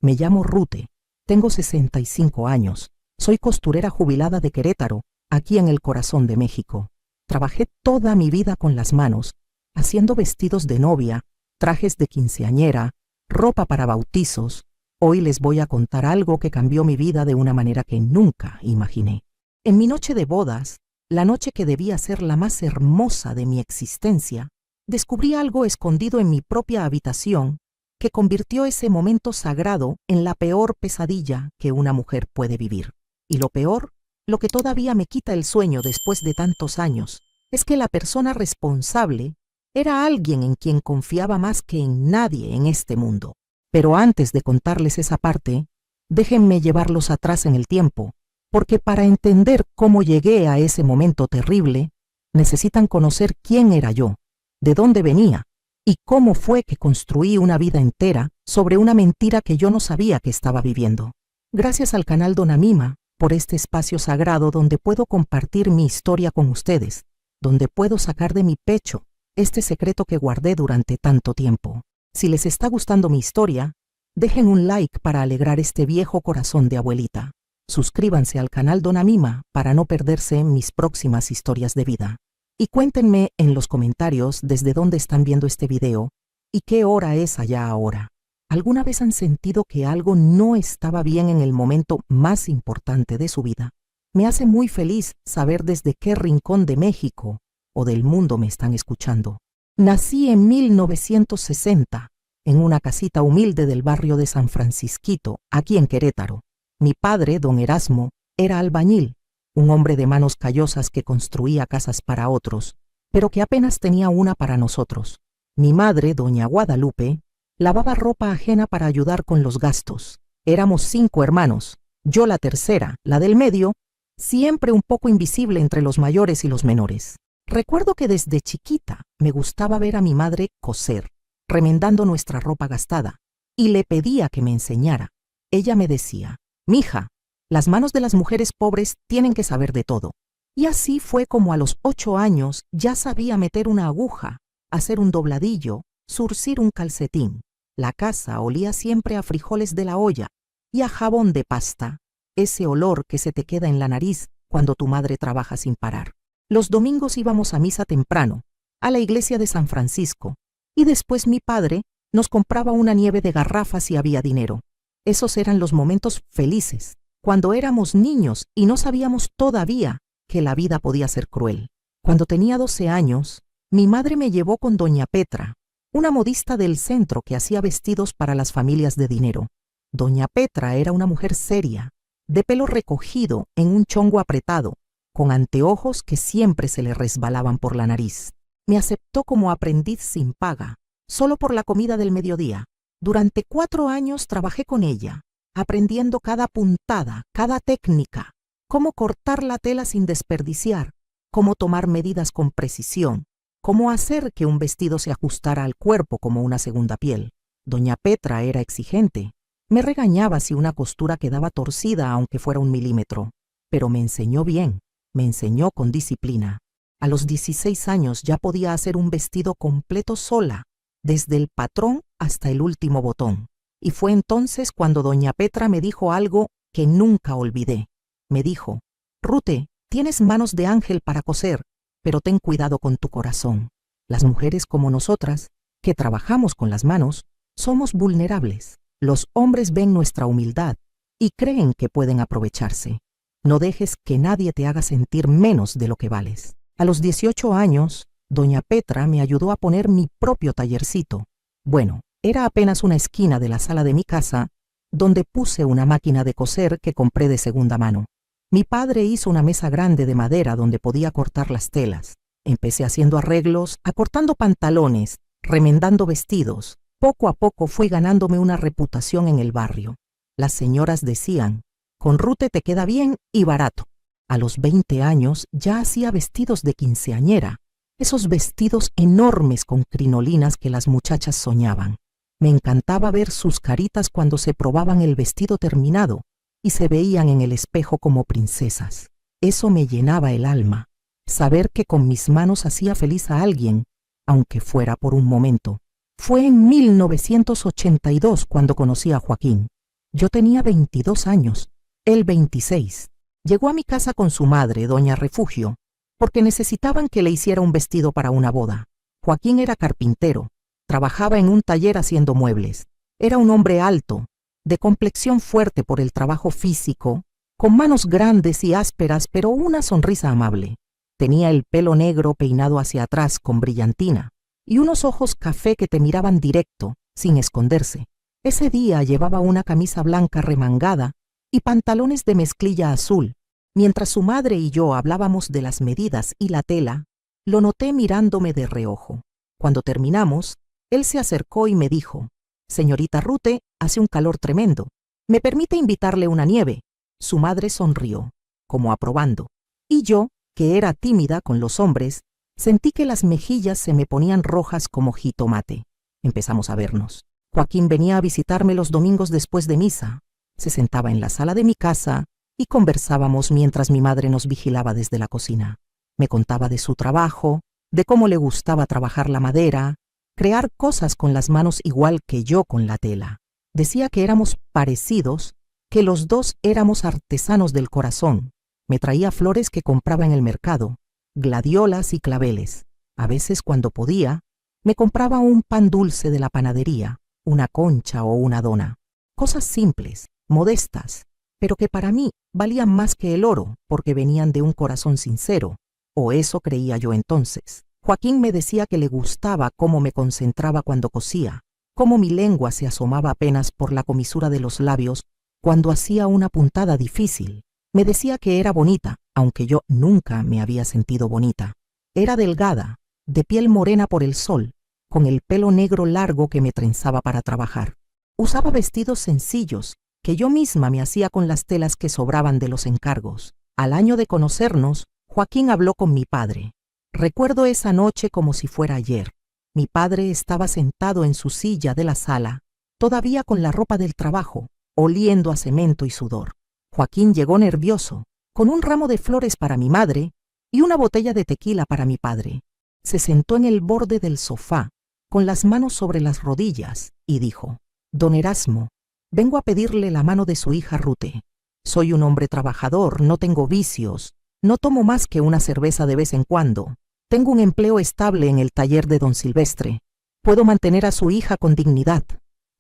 Me llamo Rute, tengo 65 años, soy costurera jubilada de Querétaro, aquí en el corazón de México. Trabajé toda mi vida con las manos, haciendo vestidos de novia, trajes de quinceañera, ropa para bautizos. Hoy les voy a contar algo que cambió mi vida de una manera que nunca imaginé. En mi noche de bodas, la noche que debía ser la más hermosa de mi existencia, descubrí algo escondido en mi propia habitación que convirtió ese momento sagrado en la peor pesadilla que una mujer puede vivir. Y lo peor, lo que todavía me quita el sueño después de tantos años, es que la persona responsable era alguien en quien confiaba más que en nadie en este mundo. Pero antes de contarles esa parte, déjenme llevarlos atrás en el tiempo, porque para entender cómo llegué a ese momento terrible, necesitan conocer quién era yo, de dónde venía y cómo fue que construí una vida entera sobre una mentira que yo no sabía que estaba viviendo. Gracias al canal Dona Mima por este espacio sagrado donde puedo compartir mi historia con ustedes, donde puedo sacar de mi pecho este secreto que guardé durante tanto tiempo. Si les está gustando mi historia, dejen un like para alegrar este viejo corazón de abuelita. Suscríbanse al canal Dona Mima para no perderse mis próximas historias de vida. Y cuéntenme en los comentarios desde dónde están viendo este video y qué hora es allá ahora. ¿Alguna vez han sentido que algo no estaba bien en el momento más importante de su vida? Me hace muy feliz saber desde qué rincón de México o del mundo me están escuchando. Nací en 1960, en una casita humilde del barrio de San Francisquito, aquí en Querétaro. Mi padre, don Erasmo, era albañil, un hombre de manos callosas que construía casas para otros, pero que apenas tenía una para nosotros. Mi madre, doña Guadalupe, lavaba ropa ajena para ayudar con los gastos. Éramos 5 hermanos, yo la tercera, la del medio, siempre un poco invisible entre los mayores y los menores. Recuerdo que desde chiquita me gustaba ver a mi madre coser, remendando nuestra ropa gastada, y le pedía que me enseñara. Ella me decía: «Mija, las manos de las mujeres pobres tienen que saber de todo». Y así fue como a los 8 años ya sabía meter una aguja, hacer un dobladillo, zurcir un calcetín. La casa olía siempre a frijoles de la olla y a jabón de pasta, ese olor que se te queda en la nariz cuando tu madre trabaja sin parar. Los domingos íbamos a misa temprano, a la iglesia de San Francisco, y después mi padre nos compraba una nieve de garrafa si había dinero. Esos eran los momentos felices, cuando éramos niños y no sabíamos todavía que la vida podía ser cruel. Cuando tenía 12 años, mi madre me llevó con doña Petra, una modista del centro que hacía vestidos para las familias de dinero. Doña Petra era una mujer seria, de pelo recogido en un chongo apretado, con anteojos que siempre se le resbalaban por la nariz. Me aceptó como aprendiz sin paga, solo por la comida del mediodía. Durante 4 años trabajé con ella, aprendiendo cada puntada, cada técnica, cómo cortar la tela sin desperdiciar, cómo tomar medidas con precisión, cómo hacer que un vestido se ajustara al cuerpo como una segunda piel. Doña Petra era exigente. Me regañaba si una costura quedaba torcida aunque fuera 1 milímetro, pero me enseñó bien. Me enseñó con disciplina. A los 16 años ya podía hacer un vestido completo sola, desde el patrón hasta el último botón. Y fue entonces cuando doña Petra me dijo algo que nunca olvidé. Me dijo: «Rute, tienes manos de ángel para coser, pero ten cuidado con tu corazón. Las mujeres como nosotras, que trabajamos con las manos, somos vulnerables. Los hombres ven nuestra humildad y creen que pueden aprovecharse. No dejes que nadie te haga sentir menos de lo que vales». A los 18 años, doña Petra me ayudó a poner mi propio tallercito. Bueno, era apenas una esquina de la sala de mi casa, donde puse una máquina de coser que compré de segunda mano. Mi padre hizo una mesa grande de madera donde podía cortar las telas. Empecé haciendo arreglos, acortando pantalones, remendando vestidos. Poco a poco fui ganándome una reputación en el barrio. Las señoras decían: «Con Rute te queda bien y barato». A los 20 años ya hacía vestidos de quinceañera, esos vestidos enormes con crinolinas que las muchachas soñaban. Me encantaba ver sus caritas cuando se probaban el vestido terminado y se veían en el espejo como princesas. Eso me llenaba el alma, saber que con mis manos hacía feliz a alguien, aunque fuera por un momento. Fue en 1982 cuando conocí a Joaquín. Yo tenía 22 años, él 26. Llegó a mi casa con su madre, doña Refugio, porque necesitaban que le hiciera un vestido para una boda. Joaquín era carpintero, trabajaba en un taller haciendo muebles. Era un hombre alto, de complexión fuerte por el trabajo físico, con manos grandes y ásperas, pero una sonrisa amable. Tenía el pelo negro peinado hacia atrás con brillantina y unos ojos café que te miraban directo, sin esconderse. Ese día llevaba una camisa blanca remangada y pantalones de mezclilla azul. Mientras su madre y yo hablábamos de las medidas y la tela, lo noté mirándome de reojo. Cuando terminamos, él se acercó y me dijo: «Señorita Rute, hace un calor tremendo. ¿Me permite invitarle una nieve?» Su madre sonrió, como aprobando, y yo, que era tímida con los hombres, sentí que las mejillas se me ponían rojas como jitomate. Empezamos a vernos. Joaquín venía a visitarme los domingos después de misa. Se sentaba en la sala de mi casa y conversábamos mientras mi madre nos vigilaba desde la cocina. Me contaba de su trabajo, de cómo le gustaba trabajar la madera, crear cosas con las manos igual que yo con la tela. Decía que éramos parecidos, que los dos éramos artesanos del corazón. Me traía flores que compraba en el mercado, gladiolas y claveles. A veces, cuando podía, me compraba un pan dulce de la panadería, una concha o una dona. Cosas simples, modestas, pero que para mí valían más que el oro porque venían de un corazón sincero, o eso creía yo entonces. Joaquín me decía que le gustaba cómo me concentraba cuando cosía, cómo mi lengua se asomaba apenas por la comisura de los labios cuando hacía una puntada difícil. Me decía que era bonita, aunque yo nunca me había sentido bonita. Era delgada, de piel morena por el sol, con el pelo negro largo que me trenzaba para trabajar. Usaba vestidos sencillos, que yo misma me hacía con las telas que sobraban de los encargos. Al año de conocernos, Joaquín habló con mi padre. Recuerdo esa noche como si fuera ayer. Mi padre estaba sentado en su silla de la sala, todavía con la ropa del trabajo, oliendo a cemento y sudor. Joaquín llegó nervioso, con un ramo de flores para mi madre y una botella de tequila para mi padre. Se sentó en el borde del sofá, con las manos sobre las rodillas, y dijo: «Don Erasmo, vengo a pedirle la mano de su hija Rute. Soy un hombre trabajador, no tengo vicios, no tomo más que una cerveza de vez en cuando. Tengo un empleo estable en el taller de don Silvestre. Puedo mantener a su hija con dignidad.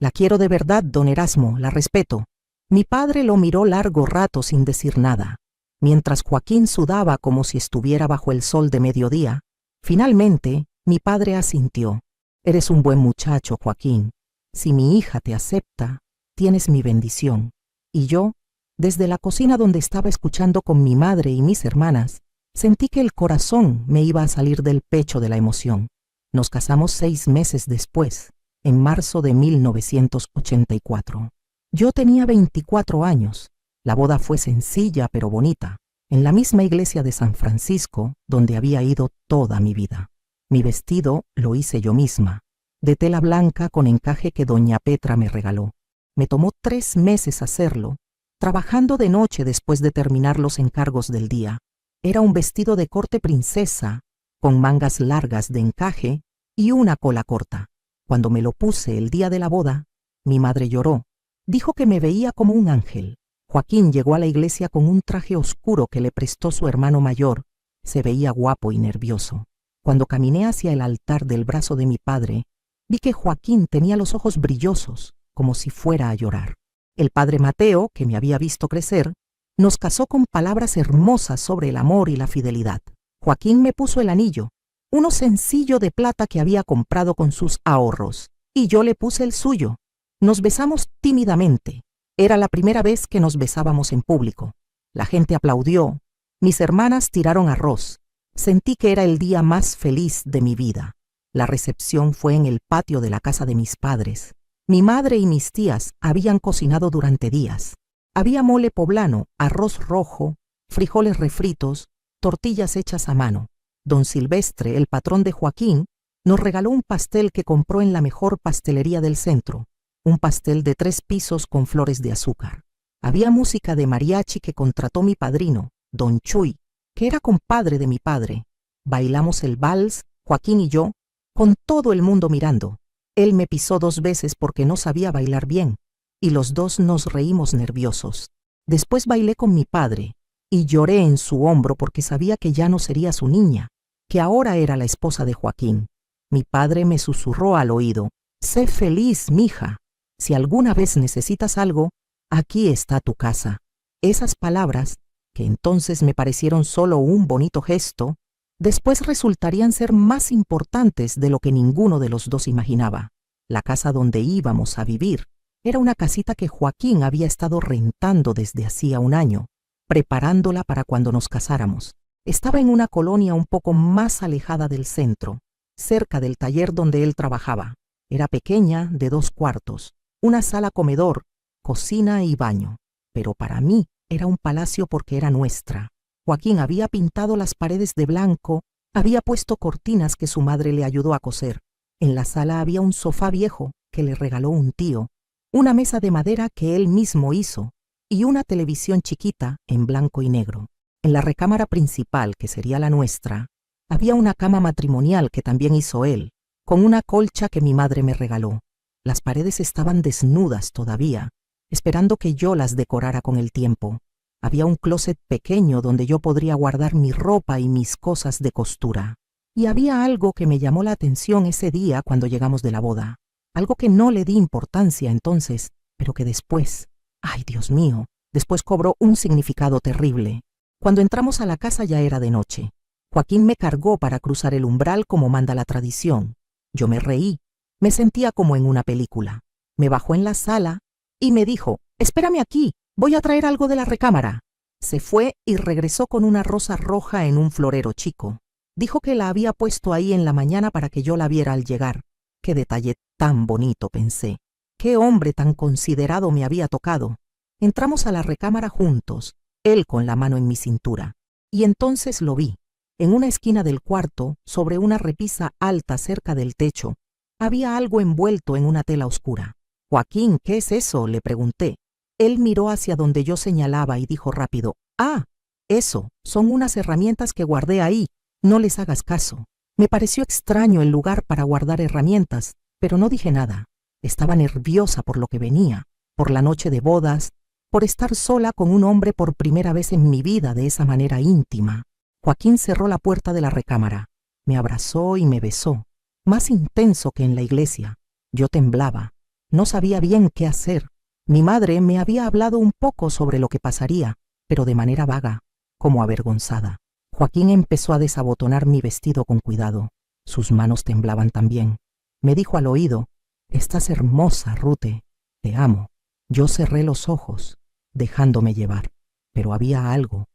La quiero de verdad, don Erasmo, la respeto». Mi padre lo miró largo rato sin decir nada, mientras Joaquín sudaba como si estuviera bajo el sol de mediodía. Finalmente, mi padre asintió: «Eres un buen muchacho, Joaquín. Si mi hija te acepta, tienes mi bendición». Y yo, desde la cocina donde estaba escuchando con mi madre y mis hermanas, sentí que el corazón me iba a salir del pecho de la emoción. Nos casamos 6 meses después, en marzo de 1984. Yo tenía 24 años. La boda fue sencilla pero bonita, en la misma iglesia de San Francisco donde había ido toda mi vida. Mi vestido lo hice yo misma, de tela blanca con encaje que doña Petra me regaló. Me tomó 3 meses hacerlo, trabajando de noche después de terminar los encargos del día. Era un vestido de corte princesa, con mangas largas de encaje y una cola corta. Cuando me lo puse el día de la boda, mi madre lloró. Dijo que me veía como un ángel. Joaquín llegó a la iglesia con un traje oscuro que le prestó su hermano mayor. Se veía guapo y nervioso. Cuando caminé hacia el altar del brazo de mi padre, vi que Joaquín tenía los ojos brillosos, como si fuera a llorar. El padre Mateo, que me había visto crecer, nos casó con palabras hermosas sobre el amor y la fidelidad. Joaquín me puso el anillo, uno sencillo de plata que había comprado con sus ahorros, y yo le puse el suyo. Nos besamos tímidamente. Era la primera vez que nos besábamos en público. La gente aplaudió. Mis hermanas tiraron arroz. Sentí que era el día más feliz de mi vida. La recepción fue en el patio de la casa de mis padres. Mi madre y mis tías habían cocinado durante días. Había mole poblano, arroz rojo, frijoles refritos, tortillas hechas a mano. Don Silvestre, el patrón de Joaquín, nos regaló un pastel que compró en la mejor pastelería del centro. Un pastel de 3 pisos con flores de azúcar. Había música de mariachi que contrató mi padrino, don Chuy, que era compadre de mi padre. Bailamos el vals, Joaquín y yo, con todo el mundo mirando. Él me pisó 2 veces porque no sabía bailar bien. y los dos nos reímos nerviosos. Después bailé con mi padre y lloré en su hombro porque sabía que ya no sería su niña, que ahora era la esposa de Joaquín. Mi padre me susurró al oído: «Sé feliz, mija. Si alguna vez necesitas algo, aquí está tu casa». Esas palabras, que entonces me parecieron solo un bonito gesto, después resultarían ser más importantes de lo que ninguno de los dos imaginaba. La casa donde íbamos a vivir era una casita que Joaquín había estado rentando desde hacía un año, preparándola para cuando nos casáramos. Estaba en una colonia un poco más alejada del centro, cerca del taller donde él trabajaba. Era pequeña, de 2 cuartos, una sala comedor, cocina y baño. Pero para mí era un palacio porque era nuestra. Joaquín había pintado las paredes de blanco, había puesto cortinas que su madre le ayudó a coser. En la sala había un sofá viejo que le regaló un tío, una mesa de madera que él mismo hizo y una televisión chiquita en blanco y negro. En la recámara principal, que sería la nuestra, había una cama matrimonial que también hizo él, con una colcha que mi madre me regaló. Las paredes estaban desnudas todavía, esperando que yo las decorara con el tiempo. Había un closet pequeño donde yo podría guardar mi ropa y mis cosas de costura. Y había algo que me llamó la atención ese día cuando llegamos de la boda. Algo que no le di importancia entonces, pero que después, ¡ay, Dios mío!, después cobró un significado terrible. Cuando entramos a la casa ya era de noche. Joaquín me cargó para cruzar el umbral como manda la tradición. Yo me reí, me sentía como en una película. Me bajó en la sala y me dijo: «Espérame aquí, voy a traer algo de la recámara». Se fue y regresó con una rosa roja en un florero chico. Dijo que la había puesto ahí en la mañana para que yo la viera al llegar. Qué detalle tan bonito, pensé. Qué hombre tan considerado me había tocado. Entramos a la recámara juntos, él con la mano en mi cintura. Y entonces lo vi. En una esquina del cuarto, sobre una repisa alta cerca del techo, había algo envuelto en una tela oscura. «Joaquín, ¿qué es eso?», le pregunté. Él miró hacia donde yo señalaba y dijo rápido: «Ah, eso, son unas herramientas que guardé ahí. No les hagas caso». Me pareció extraño el lugar para guardar herramientas, pero no dije nada. Estaba nerviosa por lo que venía, por la noche de bodas, por estar sola con un hombre por primera vez en mi vida de esa manera íntima. Joaquín cerró la puerta de la recámara, me abrazó y me besó, más intenso que en la iglesia. Yo temblaba, no sabía bien qué hacer. Mi madre me había hablado un poco sobre lo que pasaría, pero de manera vaga, como avergonzada. Joaquín empezó a desabotonar mi vestido con cuidado. Sus manos temblaban también. Me dijo al oído: «Estás hermosa, Rute, te amo». Yo cerré los ojos, dejándome llevar, pero había algo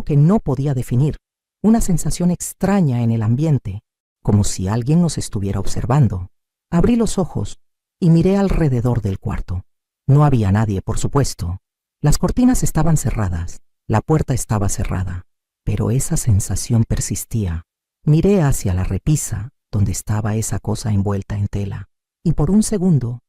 que no podía definir, una sensación extraña en el ambiente, como si alguien nos estuviera observando. Abrí los ojos y miré alrededor del cuarto. No había nadie, por supuesto. Las cortinas estaban cerradas, la puerta estaba cerrada, pero esa sensación persistía. Miré hacia la repisa, donde estaba esa cosa envuelta en tela, y por un segundo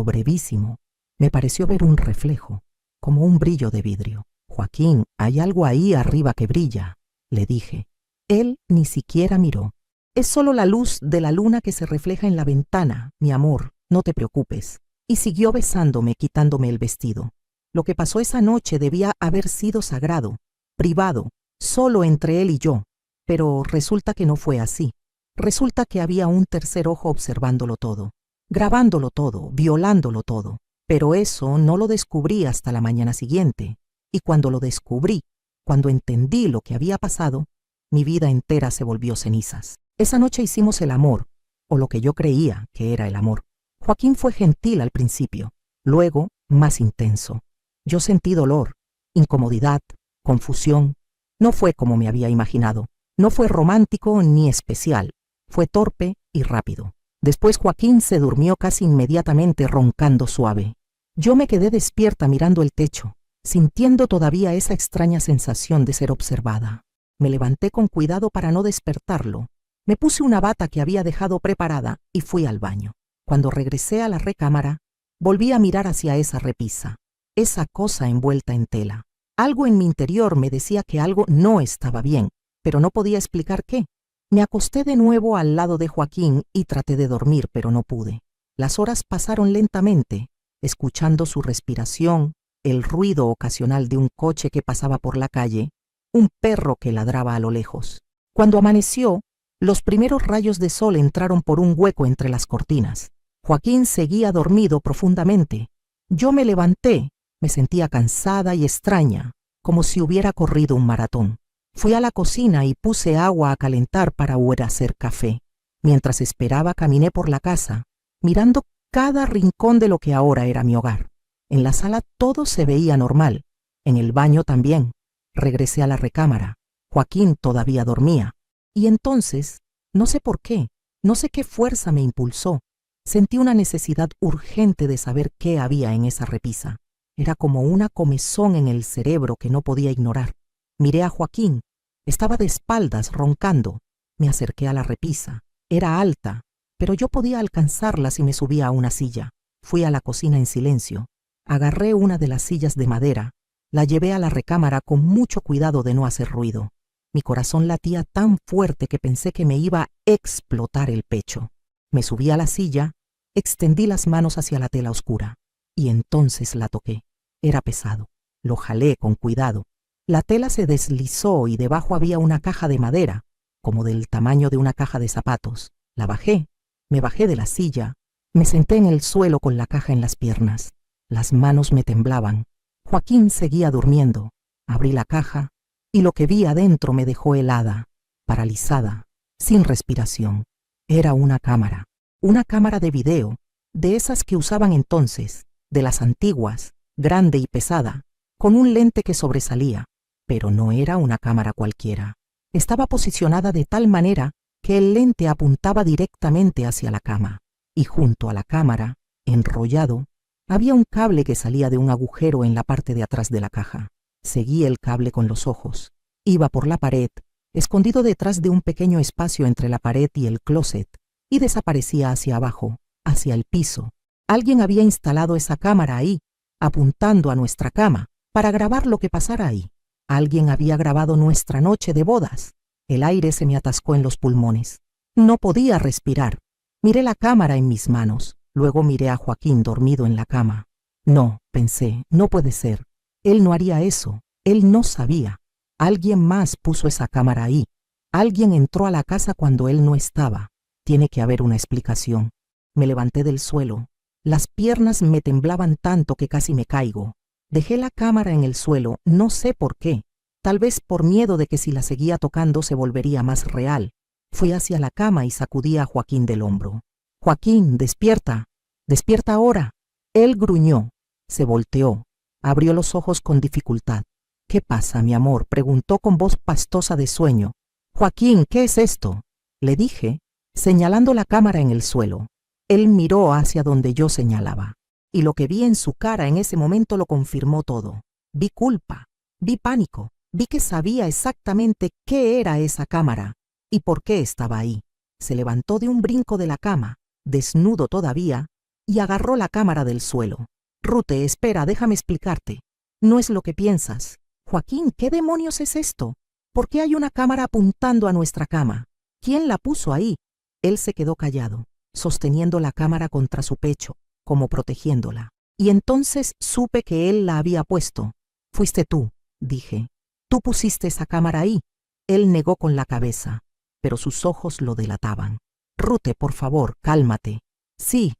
brevísimo, me pareció ver un reflejo, como un brillo de vidrio. «Joaquín, hay algo ahí arriba que brilla», le dije. Él ni siquiera miró. «Es solo la luz de la luna que se refleja en la ventana, mi amor, no te preocupes». Y siguió besándome, quitándome el vestido. Lo que pasó esa noche debía haber sido sagrado, privado, solo entre él y yo, pero resulta que no fue así. Resulta que había un tercer ojo observándolo todo, grabándolo todo, violándolo todo. Pero eso no lo descubrí hasta la mañana siguiente, y cuando lo descubrí, cuando entendí lo que había pasado, mi vida entera se volvió cenizas. Esa noche hicimos el amor, o lo que yo creía que era el amor. Joaquín fue gentil al principio, luego más intenso. Yo sentí dolor, incomodidad, confusión. No fue como me había imaginado. No fue romántico ni especial. Fue torpe y rápido. Después Joaquín se durmió casi inmediatamente, roncando suave. Yo me quedé despierta mirando el techo, sintiendo todavía esa extraña sensación de ser observada. Me levanté con cuidado para no despertarlo. Me puse una bata que había dejado preparada y fui al baño. Cuando regresé a la recámara, volví a mirar hacia esa repisa, esa cosa envuelta en tela. Algo en mi interior me decía que algo no estaba bien, pero no podía explicar qué. Me acosté de nuevo al lado de Joaquín y traté de dormir, pero no pude. Las horas pasaron lentamente escuchando su respiración, el ruido ocasional de un coche que pasaba por la calle, un perro que ladraba a lo lejos. Cuando amaneció, los primeros rayos de sol entraron por un hueco entre las cortinas. Joaquín seguía dormido profundamente. Yo me levanté, me sentía cansada y extraña, como si hubiera corrido un maratón. Fui a la cocina y puse agua a calentar para hacer café. Mientras esperaba, caminé por la casa, mirando cada rincón de lo que ahora era mi hogar. En la sala todo se veía normal, en el baño también. Regresé a la recámara. Joaquín todavía dormía. Y entonces, no sé por qué, no sé qué fuerza me impulsó. Sentí una necesidad urgente de saber qué había en esa repisa. Era como una comezón en el cerebro que no podía ignorar. Miré a Joaquín. Estaba de espaldas, roncando. Me acerqué a la repisa. Era alta, pero yo podía alcanzarla si me subía a una silla. Fui a la cocina en silencio. Agarré una de las sillas de madera. La llevé a la recámara con mucho cuidado de no hacer ruido. Mi corazón latía tan fuerte que pensé que me iba a explotar el pecho. Me subí a la silla, extendí las manos hacia la tela oscura, y entonces la toqué. Era pesado. Lo jalé con cuidado. La tela se deslizó y debajo había una caja de madera, como del tamaño de una caja de zapatos. La bajé, me bajé de la silla, me senté en el suelo con la caja en las piernas. Las manos me temblaban. Joaquín seguía durmiendo. Abrí la caja y lo que vi adentro me dejó helada, paralizada, sin respiración. Era una cámara de video, de esas que usaban entonces, de las antiguas, grande y pesada, con un lente que sobresalía, pero no era una cámara cualquiera. Estaba posicionada de tal manera que el lente apuntaba directamente hacia la cama, y junto a la cámara, enrollado, había un cable que salía de un agujero en la parte de atrás de la caja. Seguí el cable con los ojos. Iba por la pared, escondido detrás de un pequeño espacio entre la pared y el closet, y desaparecía hacia abajo, hacia el piso. Alguien había instalado esa cámara ahí, apuntando a nuestra cama, para grabar lo que pasara ahí. Alguien había grabado nuestra noche de bodas. El aire se me atascó en los pulmones. No podía respirar. Miré la cámara en mis manos. Luego miré a Joaquín dormido en la cama. No, pensé, no puede ser. Él no haría eso. Él no sabía. Alguien más puso esa cámara ahí. Alguien entró a la casa cuando él no estaba. Tiene que haber una explicación. Me levanté del suelo. Las piernas me temblaban tanto que casi me caigo. Dejé la cámara en el suelo, no sé por qué. Tal vez por miedo de que si la seguía tocando se volvería más real. Fui hacia la cama y sacudí a Joaquín del hombro. «Joaquín, despierta. Despierta ahora». Él gruñó. Se volteó. Abrió los ojos con dificultad. «¿Qué pasa, mi amor?», preguntó con voz pastosa de sueño. «Joaquín, ¿qué es esto?», le dije, señalando la cámara en el suelo. Él miró hacia donde yo señalaba, y lo que vi en su cara en ese momento lo confirmó todo. Vi culpa, vi pánico, vi que sabía exactamente qué era esa cámara y por qué estaba ahí. Se levantó de un brinco de la cama, desnudo todavía, y agarró la cámara del suelo. «Rute, espera, déjame explicarte. No es lo que piensas. Joaquín, ¿qué demonios es esto? ¿Por qué hay una cámara apuntando a nuestra cama? ¿Quién la puso ahí?». Él se quedó callado, sosteniendo la cámara contra su pecho, como protegiéndola. Y entonces supe que él la había puesto. «Fuiste tú», dije. «Tú pusiste esa cámara ahí». Él negó con la cabeza, pero sus ojos lo delataban. «Rute, por favor, cálmate». «Sí,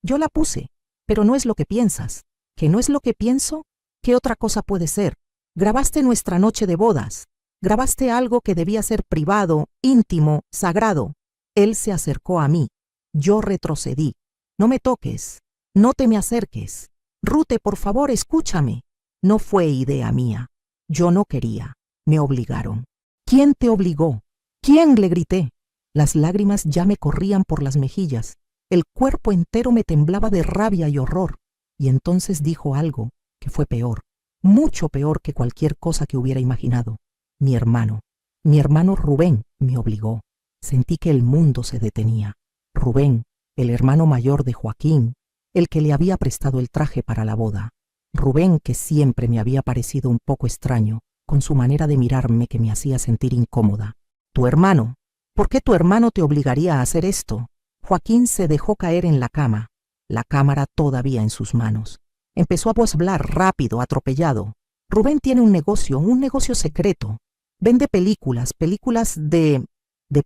yo la puse, pero no es lo que piensas». «¿Que no es lo que pienso? ¿Qué otra cosa puede ser? Grabaste nuestra noche de bodas. Grabaste algo que debía ser privado, íntimo, sagrado». Él se acercó a mí. Yo retrocedí. «No me toques. No te me acerques. Rute, por favor, escúchame». No fue idea mía. Yo no quería. Me obligaron. «¿Quién te obligó? ¿Quién?», le grité. Las lágrimas ya me corrían por las mejillas. El cuerpo entero me temblaba de rabia y horror. Y entonces dijo algo que fue peor, mucho peor que cualquier cosa que hubiera imaginado. Mi hermano Rubén me obligó. Sentí que el mundo se detenía. Rubén, el hermano mayor de Joaquín, el que le había prestado el traje para la boda. Rubén, que siempre me había parecido un poco extraño, con su manera de mirarme que me hacía sentir incómoda. «¿Tu hermano? ¿Por qué tu hermano te obligaría a hacer esto?». Joaquín se dejó caer en la cama. la cámara todavía en sus manos. Empezó a hablar rápido, atropellado. Rubén tiene un negocio secreto. Vende películas de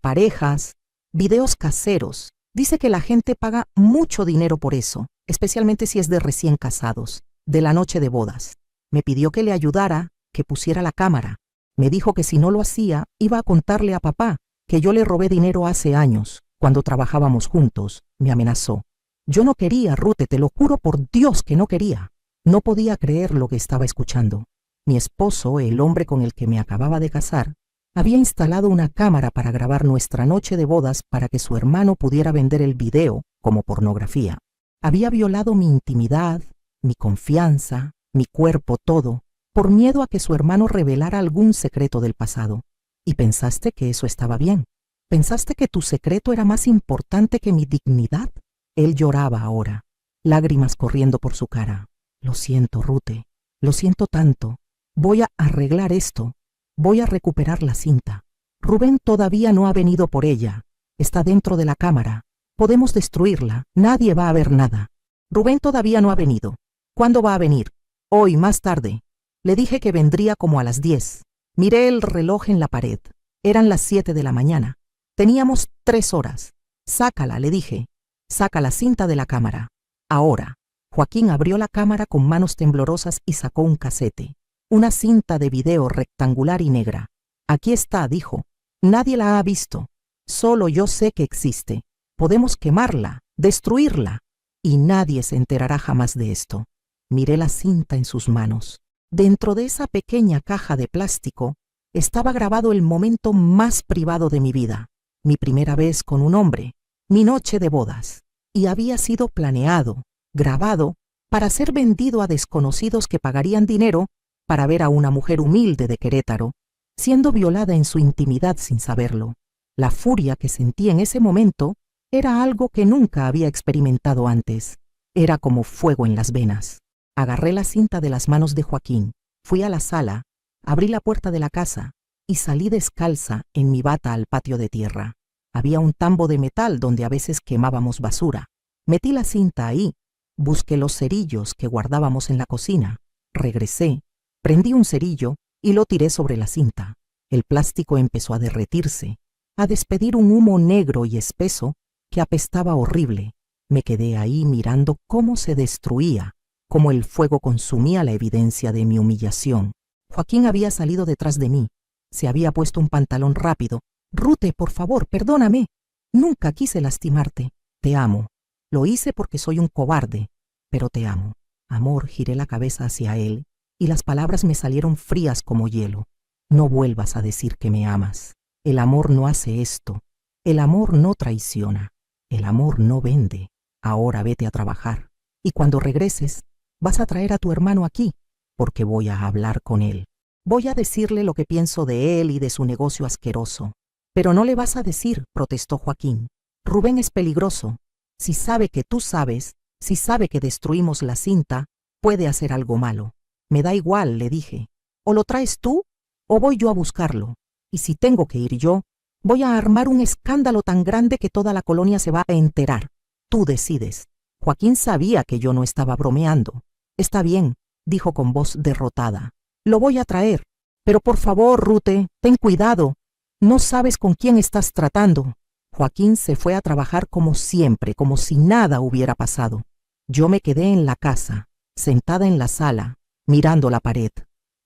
parejas, videos caseros. Dice que la gente paga mucho dinero por eso, especialmente si es de recién casados, de la noche de bodas. Me pidió que le ayudara, que pusiera la cámara. Me dijo que si no lo hacía, iba a contarle a papá que yo le robé dinero hace años, cuando trabajábamos juntos. Me amenazó. Yo no quería, Rute, te lo juro por Dios que no quería. No podía creer lo que estaba escuchando. Mi esposo, el hombre con el que me acababa de casar, había instalado una cámara para grabar nuestra noche de bodas para que su hermano pudiera vender el video como pornografía. Había violado mi intimidad, mi confianza, mi cuerpo, todo, por miedo a que su hermano revelara algún secreto del pasado. ¿Y pensaste que eso estaba bien? ¿Pensaste que tu secreto era más importante que mi dignidad? Él lloraba ahora, lágrimas corriendo por su cara. Lo siento, Rute, lo siento tanto. Voy a arreglar esto. Voy a recuperar la cinta. Rubén todavía no ha venido por ella. Está dentro de la cámara. Podemos destruirla. Nadie va a ver nada. Rubén todavía no ha venido. ¿Cuándo va a venir? Hoy, más tarde. Le dije que vendría como a las 10. Miré el reloj en la pared. Eran las 7 de la mañana. Teníamos 3 horas. Sácala, le dije. Saca la cinta de la cámara. Ahora. Joaquín abrió la cámara con manos temblorosas y sacó un casete. Una cinta de video rectangular y negra. Aquí está, dijo. Nadie la ha visto. Solo yo sé que existe. Podemos quemarla, destruirla. Y nadie se enterará jamás de esto. Miré la cinta en sus manos. Dentro de esa pequeña caja de plástico estaba grabado el momento más privado de mi vida. Mi primera vez con un hombre. Mi noche de bodas. Y había sido planeado, grabado, para ser vendido a desconocidos que pagarían dinero para ver a una mujer humilde de Querétaro, siendo violada en su intimidad sin saberlo. La furia que sentí en ese momento era algo que nunca había experimentado antes. Era como fuego en las venas. Agarré la cinta de las manos de Joaquín, fui a la sala, abrí la puerta de la casa y salí descalza en mi bata al patio de tierra. Había un tambo de metal donde a veces quemábamos basura. Metí la cinta ahí, busqué los cerillos que guardábamos en la cocina, regresé, prendí un cerillo y lo tiré sobre la cinta. El plástico empezó a derretirse, a despedir un humo negro y espeso que apestaba horrible. Me quedé ahí mirando cómo se destruía, cómo el fuego consumía la evidencia de mi humillación. Joaquín había salido detrás de mí. Se había puesto un pantalón rápido. Rute, por favor, perdóname. Nunca quise lastimarte. Te amo. Lo hice porque soy un cobarde, pero te amo. Amor, giré la cabeza hacia él y las palabras me salieron frías como hielo. No vuelvas a decir que me amas. El amor no hace esto. El amor no traiciona. El amor no vende. Ahora vete a trabajar. Y cuando regreses, vas a traer a tu hermano aquí, porque voy a hablar con él. Voy a decirle lo que pienso de él y de su negocio asqueroso. Pero no le vas a decir, protestó Joaquín. Rubén es peligroso. Si sabe que tú sabes, si sabe que destruimos la cinta, puede hacer algo malo. Me da igual, le dije. O lo traes tú, o voy yo a buscarlo. Y si tengo que ir yo, voy a armar un escándalo tan grande que toda la colonia se va a enterar. Tú decides. Joaquín sabía que yo no estaba bromeando. Está bien, dijo con voz derrotada. Lo voy a traer. Pero por favor, Rute, ten cuidado. No sabes con quién estás tratando. Joaquín se fue a trabajar como siempre, como si nada hubiera pasado. Yo me quedé en la casa, sentada en la sala, mirando la pared.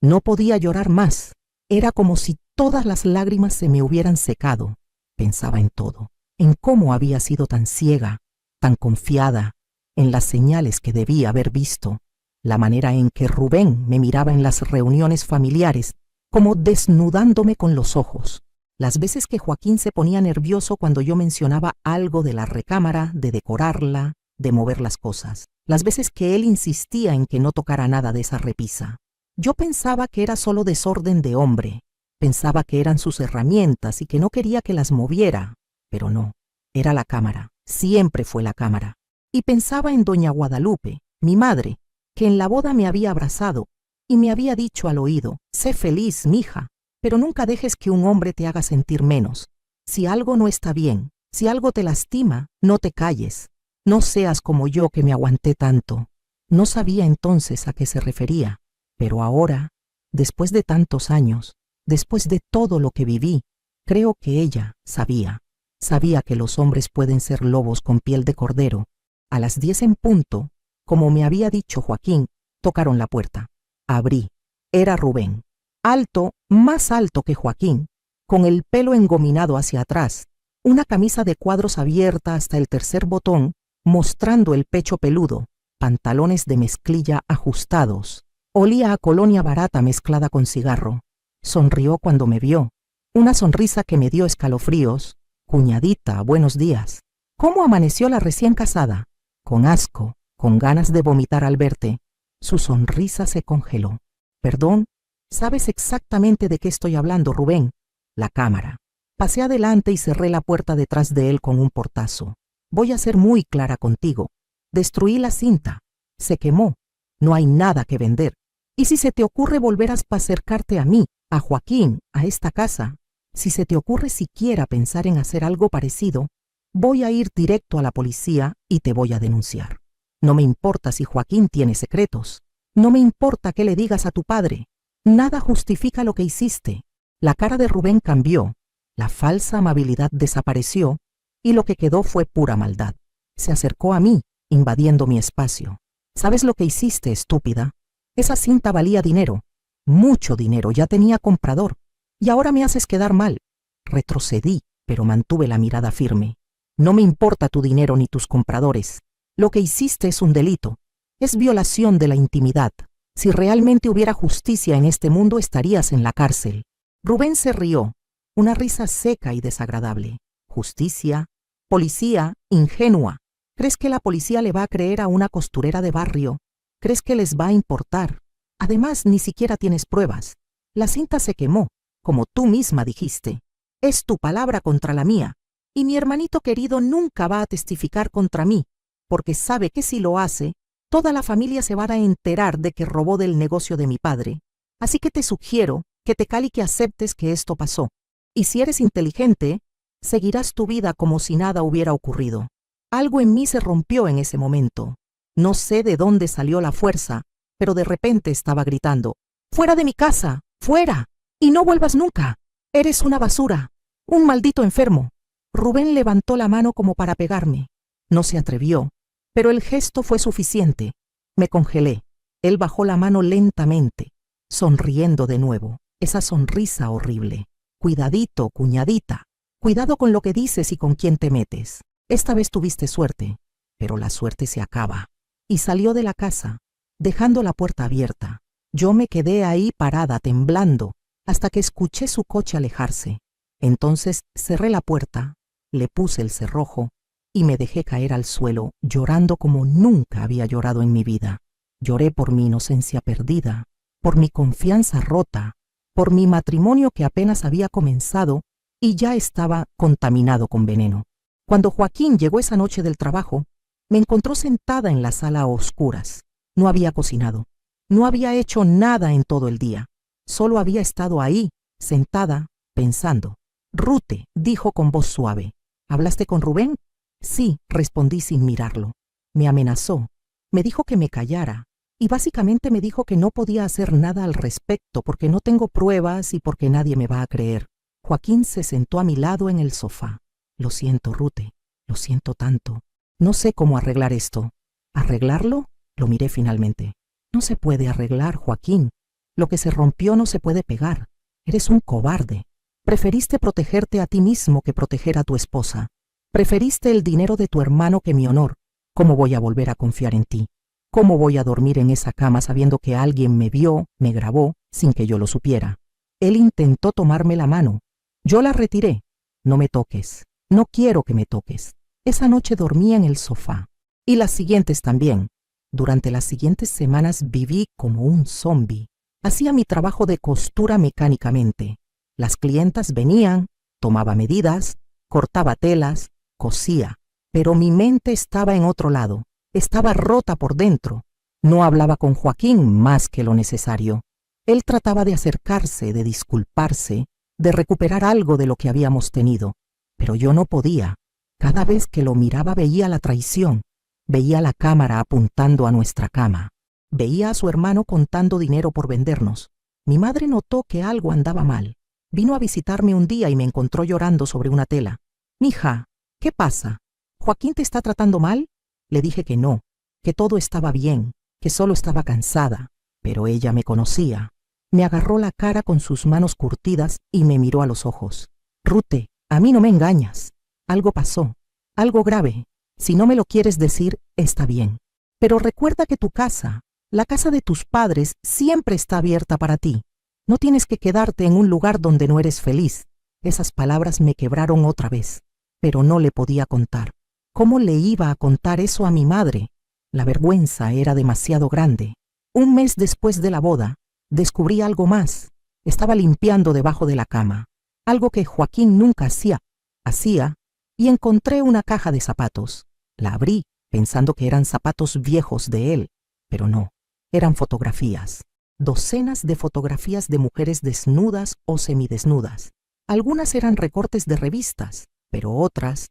No podía llorar más. Era como si todas las lágrimas se me hubieran secado. Pensaba en todo, en cómo había sido tan ciega, tan confiada, en las señales que debía haber visto, la manera en que Rubén me miraba en las reuniones familiares, como desnudándome con los ojos. Las veces que Joaquín se ponía nervioso cuando yo mencionaba algo de la recámara, de decorarla, de mover las cosas. Las veces que él insistía en que no tocara nada de esa repisa. Yo pensaba que era solo desorden de hombre. Pensaba que eran sus herramientas y que no quería que las moviera. Pero no, era la cámara. Siempre fue la cámara. Y pensaba en doña Guadalupe, mi madre, que en la boda me había abrazado y me había dicho al oído: sé feliz, mija, pero nunca dejes que un hombre te haga sentir menos. Si algo no está bien, si algo te lastima, no te calles. No seas como yo que me aguanté tanto. No sabía entonces a qué se refería, pero ahora, después de tantos años, después de todo lo que viví, creo que ella sabía. Sabía que los hombres pueden ser lobos con piel de cordero. A las 10 en punto, como me había dicho Joaquín, tocaron la puerta. Abrí. Era Rubén. Alto, más alto que Joaquín, con el pelo engominado hacia atrás, una camisa de cuadros abierta hasta el tercer botón, mostrando el pecho peludo, pantalones de mezclilla ajustados. Olía a colonia barata mezclada con cigarro. Sonrió cuando me vio. Una sonrisa que me dio escalofríos. Cuñadita, buenos días. ¿Cómo amaneció la recién casada? Con asco, con ganas de vomitar al verte. Su sonrisa se congeló. Perdón, ¿sabes exactamente de qué estoy hablando, Rubén? La cámara. Pasé adelante y cerré la puerta detrás de él con un portazo. Voy a ser muy clara contigo. Destruí la cinta. Se quemó. No hay nada que vender. Y si se te ocurre volver a acercarte a mí, a Joaquín, a esta casa, si se te ocurre siquiera pensar en hacer algo parecido, voy a ir directo a la policía y te voy a denunciar. No me importa si Joaquín tiene secretos. No me importa qué le digas a tu padre. Nada justifica lo que hiciste. La cara de Rubén cambió. La falsa amabilidad desapareció y lo que quedó fue pura maldad. Se acercó a mí, invadiendo mi espacio. ¿Sabes lo que hiciste, estúpida? Esa cinta valía dinero. Mucho dinero, ya tenía comprador. Y ahora me haces quedar mal. Retrocedí, pero mantuve la mirada firme. No me importa tu dinero ni tus compradores. Lo que hiciste es un delito. Es violación de la intimidad. Si realmente hubiera justicia en este mundo, estarías en la cárcel. Rubén se rió, una risa seca y desagradable. Justicia, policía, ingenua. ¿Crees que la policía le va a creer a una costurera de barrio? ¿Crees que les va a importar? Además, ni siquiera tienes pruebas. La cinta se quemó, como tú misma dijiste. Es tu palabra contra la mía. Y mi hermanito querido nunca va a testificar contra mí, porque sabe que si lo hace, toda la familia se va a enterar de que robó del negocio de mi padre. Así que te sugiero que te cale y que aceptes que esto pasó. Y si eres inteligente, seguirás tu vida como si nada hubiera ocurrido. Algo en mí se rompió en ese momento. No sé de dónde salió la fuerza, pero de repente estaba gritando: ¡fuera de mi casa! ¡Fuera! ¡Y no vuelvas nunca! Eres una basura, un maldito enfermo. Rubén levantó la mano como para pegarme. No se atrevió, pero el gesto fue suficiente. Me congelé. Él bajó la mano lentamente, sonriendo de nuevo. Esa sonrisa horrible. Cuidadito, cuñadita. Cuidado con lo que dices y con quién te metes. Esta vez tuviste suerte, pero la suerte se acaba. Y salió de la casa, dejando la puerta abierta. Yo me quedé ahí parada, temblando, hasta que escuché su coche alejarse. Entonces cerré la puerta, le puse el cerrojo y me dejé caer al suelo, llorando como nunca había llorado en mi vida. Lloré por mi inocencia perdida, por mi confianza rota, por mi matrimonio que apenas había comenzado y ya estaba contaminado con veneno. Cuando Joaquín llegó esa noche del trabajo, me encontró sentada en la sala a oscuras. No había cocinado, no había hecho nada en todo el día. Solo había estado ahí, sentada, pensando. Rute, dijo con voz suave. ¿Hablaste con Rubén? Sí, respondí sin mirarlo. Me amenazó, me dijo que me callara, y básicamente me dijo que no podía hacer nada al respecto porque no tengo pruebas y porque nadie me va a creer. Joaquín se sentó a mi lado en el sofá. Lo siento, Rute, lo siento tanto. No sé cómo arreglar esto. ¿Arreglarlo? Lo miré finalmente. No se puede arreglar, Joaquín. Lo que se rompió no se puede pegar. Eres un cobarde. Preferiste protegerte a ti mismo que proteger a tu esposa. Preferiste el dinero de tu hermano que mi honor. ¿Cómo voy a volver a confiar en ti? ¿Cómo voy a dormir en esa cama sabiendo que alguien me vio, me grabó, sin que yo lo supiera? Él intentó tomarme la mano. Yo la retiré. No me toques. No quiero que me toques. Esa noche dormí en el sofá. Y las siguientes también. Durante las siguientes semanas viví como un zombi. Hacía mi trabajo de costura mecánicamente. Las clientas venían, tomaba medidas, cortaba telas, cosía. Pero mi mente estaba en otro lado. Estaba rota por dentro. No hablaba con Joaquín más que lo necesario. Él trataba de acercarse, de disculparse, de recuperar algo de lo que habíamos tenido. Pero yo no podía. Cada vez que lo miraba veía la traición. Veía la cámara apuntando a nuestra cama. Veía a su hermano contando dinero por vendernos. Mi madre notó que algo andaba mal. Vino a visitarme un día y me encontró llorando sobre una tela. «Mija, ¿qué pasa? ¿Joaquín te está tratando mal?» Le dije que no, que todo estaba bien, que solo estaba cansada. Pero ella me conocía. Me agarró la cara con sus manos curtidas y me miró a los ojos. «Rute, a mí no me engañas. Algo pasó, algo grave. Si no me lo quieres decir, está bien. Pero recuerda que tu casa, la casa de tus padres, siempre está abierta para ti. No tienes que quedarte en un lugar donde no eres feliz». Esas palabras me quebraron otra vez, pero no le podía contar. ¿Cómo le iba a contar eso a mi madre? La vergüenza era demasiado grande. Un mes después de la boda, descubrí algo más. Estaba limpiando debajo de la cama, algo que Joaquín nunca hacía, y encontré una caja de zapatos. La abrí, pensando que eran zapatos viejos de él, pero no, eran fotografías. Docenas de fotografías de mujeres desnudas o semidesnudas. Algunas eran recortes de revistas, pero otras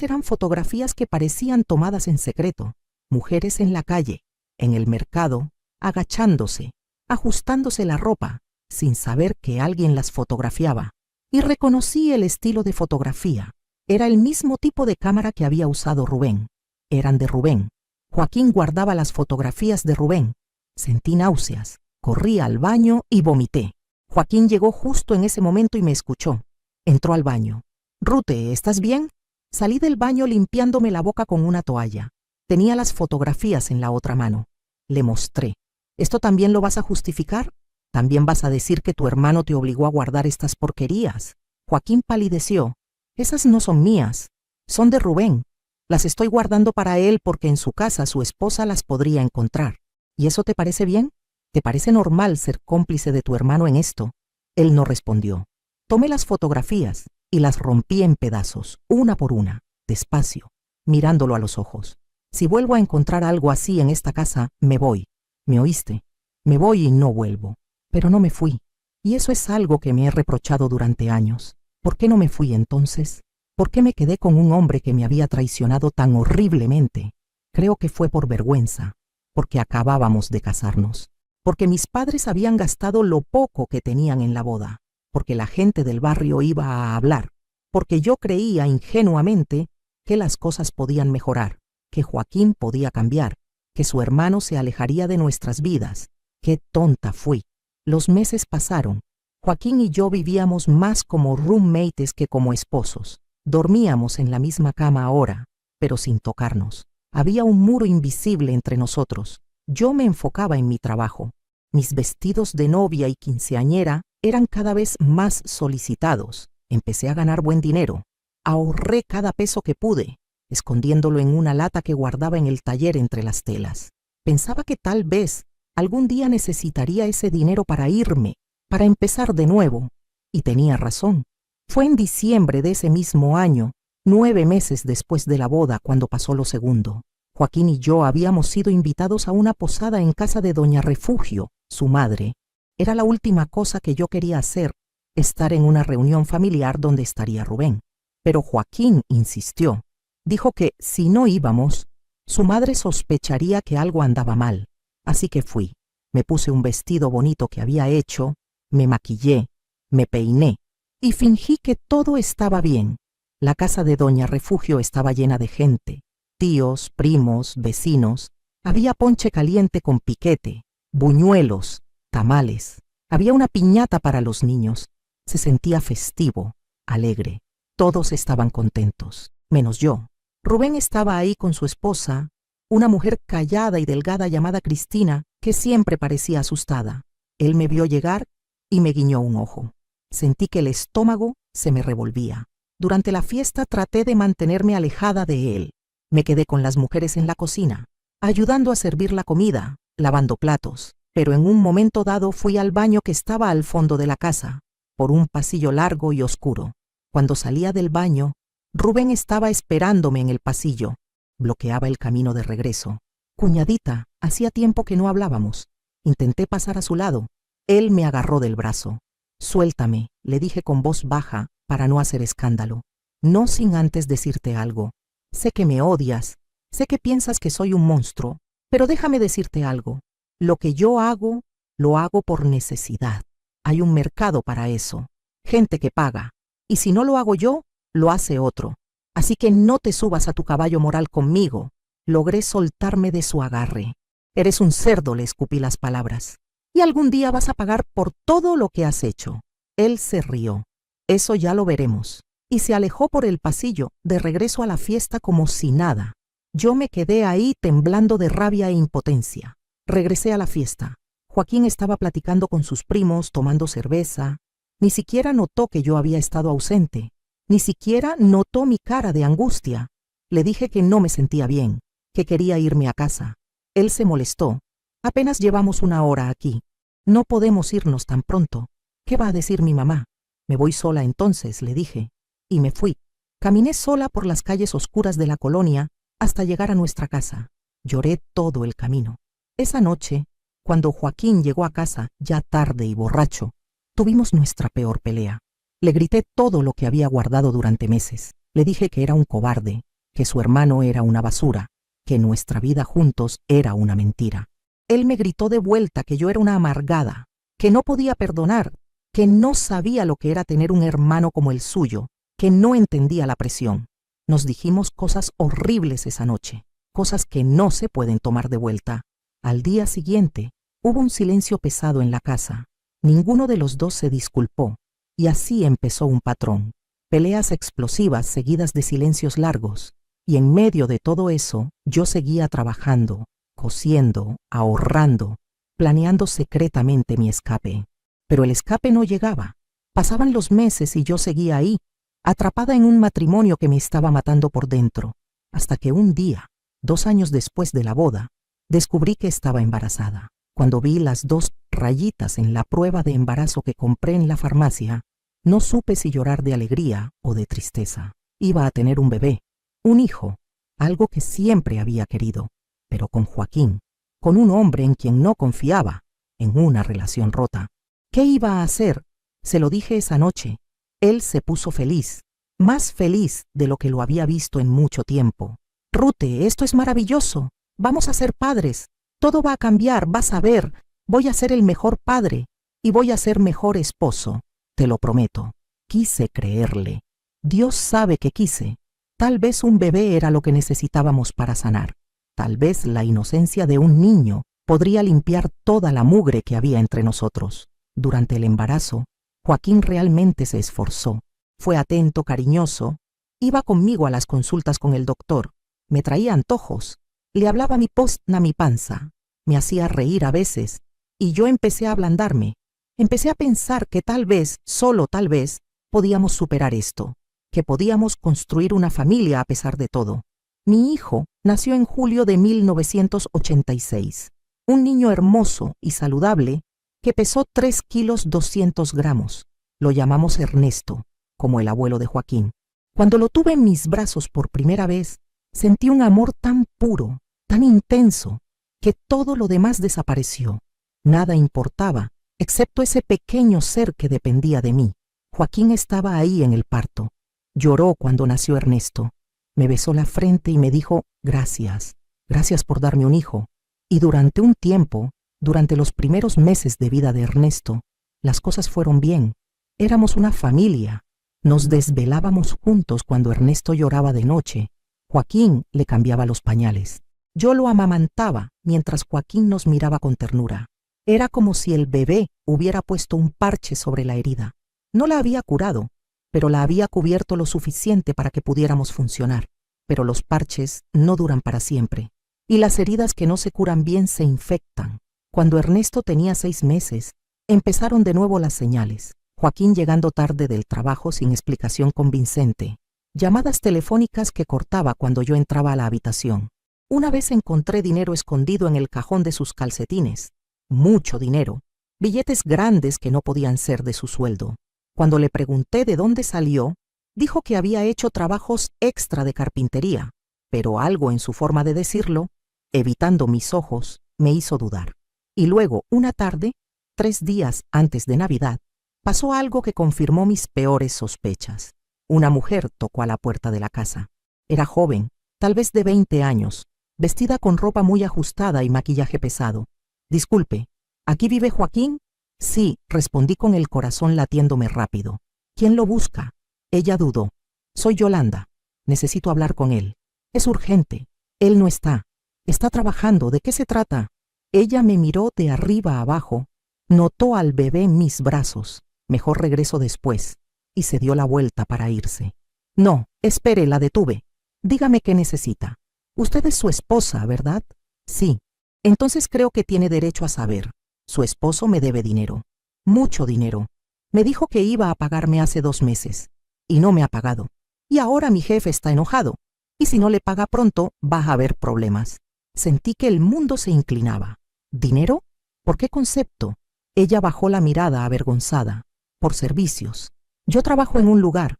eran fotografías que parecían tomadas en secreto. Mujeres en la calle, en el mercado, agachándose, ajustándose la ropa, sin saber que alguien las fotografiaba. Y reconocí el estilo de fotografía. Era el mismo tipo de cámara que había usado Rubén. Eran de Rubén. Joaquín guardaba las fotografías de Rubén. Sentí náuseas, corrí al baño y vomité. Joaquín llegó justo en ese momento y me escuchó. Entró al baño. «Rute, ¿estás bien?» Salí del baño limpiándome la boca con una toalla. Tenía las fotografías en la otra mano. Le mostré. «¿Esto también lo vas a justificar? ¿También vas a decir que tu hermano te obligó a guardar estas porquerías?» Joaquín palideció. «Esas no son mías, son de Rubén. Las estoy guardando para él porque en su casa su esposa las podría encontrar. ¿Y eso te parece bien? ¿Te parece normal ser cómplice de tu hermano en esto?» Él no respondió. Tomé las fotografías y las rompí en pedazos, una por una, despacio, mirándolo a los ojos. «Si vuelvo a encontrar algo así en esta casa, me voy. ¿Me oíste? Me voy y no vuelvo». Pero no me fui. Y eso es algo que me he reprochado durante años. ¿Por qué no me fui entonces? ¿Por qué me quedé con un hombre que me había traicionado tan horriblemente? Creo que fue por vergüenza, porque acabábamos de casarnos, porque mis padres habían gastado lo poco que tenían en la boda, porque la gente del barrio iba a hablar, porque yo creía ingenuamente que las cosas podían mejorar, que Joaquín podía cambiar, que su hermano se alejaría de nuestras vidas. ¡Qué tonta fui! Los meses pasaron. Joaquín y yo vivíamos más como roommates que como esposos. Dormíamos en la misma cama ahora, pero sin tocarnos. Había un muro invisible entre nosotros. Yo me enfocaba en mi trabajo. Mis vestidos de novia y quinceañera eran cada vez más solicitados. Empecé a ganar buen dinero. Ahorré cada peso que pude, escondiéndolo en una lata que guardaba en el taller entre las telas. Pensaba que tal vez algún día necesitaría ese dinero para irme, para empezar de nuevo. Y tenía razón. Fue en diciembre de ese mismo año, 9 meses después de la boda, cuando pasó lo segundo. Joaquín y yo habíamos sido invitados a una posada en casa de doña Refugio, su madre. Era la última cosa que yo quería hacer, estar en una reunión familiar donde estaría Rubén. Pero Joaquín insistió. Dijo que si no íbamos, su madre sospecharía que algo andaba mal. Así que fui. Me puse un vestido bonito que había hecho, me maquillé, me peiné y fingí que todo estaba bien. La casa de doña Refugio estaba llena de gente, tíos, primos, vecinos. Había ponche caliente con piquete, buñuelos, tamales. Había una piñata para los niños. Se sentía festivo, alegre. Todos estaban contentos, menos yo. Rubén estaba ahí con su esposa, una mujer callada y delgada llamada Cristina, que siempre parecía asustada. Él me vio llegar y me guiñó un ojo. Sentí que el estómago se me revolvía. Durante la fiesta traté de mantenerme alejada de él. Me quedé con las mujeres en la cocina, ayudando a servir la comida, lavando platos. Pero en un momento dado fui al baño que estaba al fondo de la casa, por un pasillo largo y oscuro. Cuando salía del baño, Rubén estaba esperándome en el pasillo. Bloqueaba el camino de regreso. «Cuñadita, hacía tiempo que no hablábamos». Intenté pasar a su lado. Él me agarró del brazo. «Suéltame», le dije con voz baja para no hacer escándalo. «No sin antes decirte algo. Sé que me odias Sé que piensas que soy un monstruo, pero déjame decirte algo. Lo que yo hago, lo hago por necesidad. Hay un mercado para eso, gente que paga. Y si no lo hago yo, lo hace otro. Así que no te subas a tu caballo moral conmigo. Logré soltarme de su agarre. Eres un cerdo, le escupí las palabras. Y algún día vas a pagar por todo lo que has hecho. Él se rió. Eso ya lo veremos. Y se alejó por el pasillo, de regreso a la fiesta como si nada. Yo me quedé ahí temblando de rabia e impotencia. Regresé a la fiesta. Joaquín estaba platicando con sus primos, tomando cerveza. Ni siquiera notó que yo había estado ausente. Ni siquiera notó mi cara de angustia. Le dije que no me sentía bien, que quería irme a casa. Él se molestó. Apenas llevamos 1 hora aquí. No podemos irnos tan pronto. ¿Qué va a decir mi mamá? Me voy sola entonces, le dije. Y me fui. Caminé sola por las calles oscuras de la colonia hasta llegar a nuestra casa. Lloré todo el camino. Esa noche, cuando Joaquín llegó a casa, ya tarde y borracho, tuvimos nuestra peor pelea. Le grité todo lo que había guardado durante meses. Le dije que era un cobarde, que su hermano era una basura, que nuestra vida juntos era una mentira. Él me gritó de vuelta que yo era una amargada, que no podía perdonar, que no sabía lo que era tener un hermano como el suyo, que no entendía la presión. Nos dijimos cosas horribles esa noche, cosas que no se pueden tomar de vuelta. Al día siguiente, hubo un silencio pesado en la casa. Ninguno de los dos se disculpó, y así empezó un patrón. Peleas explosivas seguidas de silencios largos, y en medio de todo eso, yo seguía trabajando, cosiendo, ahorrando, planeando secretamente mi escape. Pero el escape no llegaba. Pasaban los meses y yo seguía ahí, atrapada en un matrimonio que me estaba matando por dentro, hasta que un día, 2 años después de la boda, descubrí que estaba embarazada. Cuando vi las 2 rayitas en la prueba de embarazo que compré en la farmacia, no supe si llorar de alegría o de tristeza. Iba a tener un bebé, un hijo, algo que siempre había querido, pero con Joaquín, con un hombre en quien no confiaba, en una relación rota. ¿Qué iba a hacer? Se lo dije esa noche. Él se puso feliz, más feliz de lo que lo había visto en mucho tiempo. Rute, esto es maravilloso. Vamos a ser padres. Todo va a cambiar, vas a ver. Voy a ser el mejor padre y voy a ser mejor esposo. Te lo prometo. Quise creerle. Dios sabe que quise. Tal vez un bebé era lo que necesitábamos para sanar. Tal vez la inocencia de un niño podría limpiar toda la mugre que había entre nosotros. Durante el embarazo, Joaquín realmente se esforzó. Fue atento, cariñoso. Iba conmigo a las consultas con el doctor. Me traía antojos. Le hablaba mi postna mi panza. Me hacía reír a veces. Y yo empecé a ablandarme. Empecé a pensar que tal vez, solo tal vez, podíamos superar esto. Que podíamos construir una familia a pesar de todo. Mi hijo nació en julio de 1986. Un niño hermoso y saludable que pesó 3 kilos 200 gramos. Lo llamamos Ernesto, como el abuelo de Joaquín. Cuando lo tuve en mis brazos por primera vez, sentí un amor tan puro, tan intenso, que todo lo demás desapareció. Nada importaba, excepto ese pequeño ser que dependía de mí. Joaquín estaba ahí en el parto. Lloró cuando nació Ernesto. Me besó la frente y me dijo, gracias, gracias por darme un hijo. Y durante un tiempo, durante los primeros meses de vida de Ernesto, las cosas fueron bien. Éramos una familia. Nos desvelábamos juntos cuando Ernesto lloraba de noche. Joaquín le cambiaba los pañales. Yo lo amamantaba mientras Joaquín nos miraba con ternura. Era como si el bebé hubiera puesto un parche sobre la herida. No la había curado, pero la había cubierto lo suficiente para que pudiéramos funcionar. Pero los parches no duran para siempre, y las heridas que no se curan bien se infectan. Cuando Ernesto tenía 6 meses, empezaron de nuevo las señales. Joaquín llegando tarde del trabajo sin explicación convincente. Llamadas telefónicas que cortaba cuando yo entraba a la habitación. Una vez encontré dinero escondido en el cajón de sus calcetines. Mucho dinero. Billetes grandes que no podían ser de su sueldo. Cuando le pregunté de dónde salió, dijo que había hecho trabajos extra de carpintería, pero algo en su forma de decirlo, evitando mis ojos, me hizo dudar. Y luego, una tarde, 3 días antes de Navidad, pasó algo que confirmó mis peores sospechas. Una mujer tocó a la puerta de la casa. Era joven, tal vez de 20 años, vestida con ropa muy ajustada y maquillaje pesado. Disculpe, ¿aquí vive Joaquín? Sí, respondí con el corazón latiéndome rápido. ¿Quién lo busca? Ella dudó. Soy Yolanda. Necesito hablar con él. Es urgente. Él no está. Está trabajando. ¿De qué se trata? Ella me miró de arriba a abajo, notó al bebé en mis brazos. Mejor regreso después. Y se dio la vuelta para irse. No, espere, la detuve. Dígame qué necesita. Usted es su esposa, ¿verdad? Sí. Entonces creo que tiene derecho a saber. Su esposo me debe dinero. Mucho dinero. Me dijo que iba a pagarme hace 2 meses. Y no me ha pagado. Y ahora mi jefe está enojado. Y si no le paga pronto, va a haber problemas. Sentí que el mundo se inclinaba. ¿Dinero? ¿Por qué concepto? Ella bajó la mirada avergonzada. Por servicios. Yo trabajo en un lugar